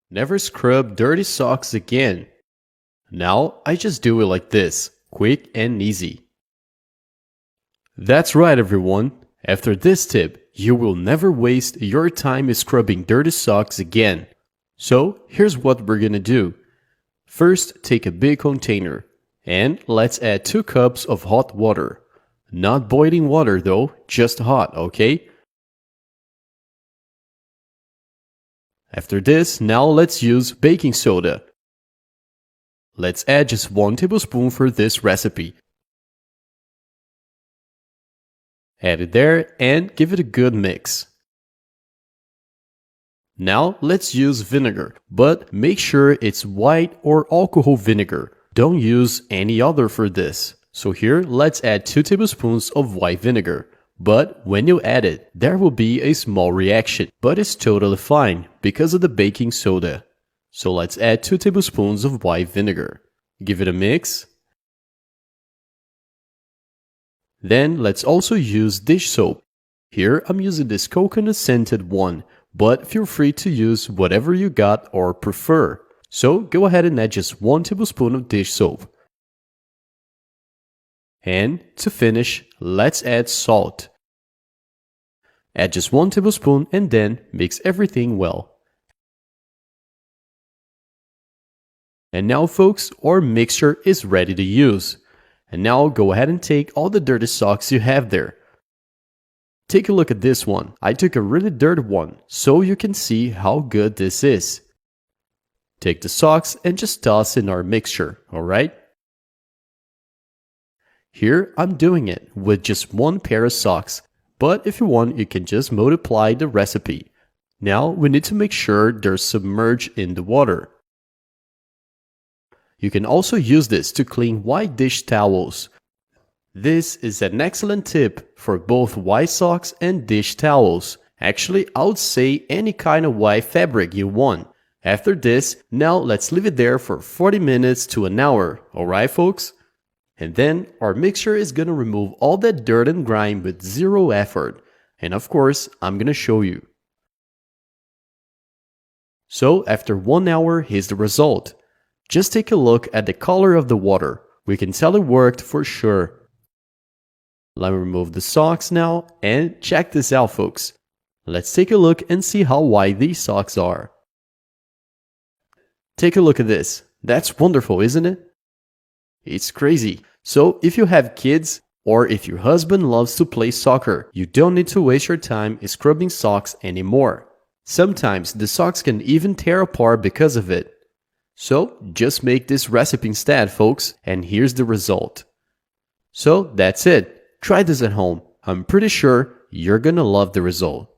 Never scrub dirty socks again. Now I just do it like this, quick and easy. That's right everyone. After this tip, you will never waste your time scrubbing dirty socks again. So here's what we're gonna do. First, take a big container and let's add 2 cups of hot water. Not boiling water though, just hot, okay? After this, now let's use baking soda. Let's add just 1 tablespoon for this recipe. Add it there and give it a good mix. Now let's use vinegar, but make sure it's white or alcohol vinegar. Don't use any other for this. So here, let's add 2 tablespoons of white vinegar. But when you add it, there will be a small reaction, but it's totally fine because of the baking soda. So let's add 2 tablespoons of white vinegar. Give it a mix. Then let's also use dish soap. Here I'm using this coconut scented one, but feel free to use whatever you got or prefer. So go ahead and add just 1 tablespoon of dish soap. And to finish, let's add salt. Add just 1 tablespoon and then mix everything well. And now folks, our mixture is ready to use. And now go ahead and take all the dirty socks you have there. Take a look at this one. I took a really dirty one so you can see how good this is. Take the socks and just toss in our mixture, alright? Here I'm doing it with just 1 pair of socks, but if you want you can just multiply the recipe. Now we need to make sure they're submerged in the water. You can also use this to clean white dish towels. This is an excellent tip for both white socks and dish towels. Actually, I would say any kind of white fabric you want. After this, now let's leave it there for 40 minutes to an hour, alright folks? And then our mixture is gonna remove all that dirt and grime with 0 effort. And of course, I'm gonna show you. So after 1 hour, here's the result. Just take a look at the color of the water. We can tell it worked for sure. Let me remove the socks now and check this out folks. Let's take a look and see how white these socks are. Take a look at this. That's wonderful, isn't it? It's crazy. So if you have kids or if your husband loves to play soccer, you don't need to waste your time scrubbing socks anymore. Sometimes the socks can even tear apart because of it. So just make this recipe instead folks, and here's the result. So that's it. Try this at home. I'm pretty sure you're gonna love the result.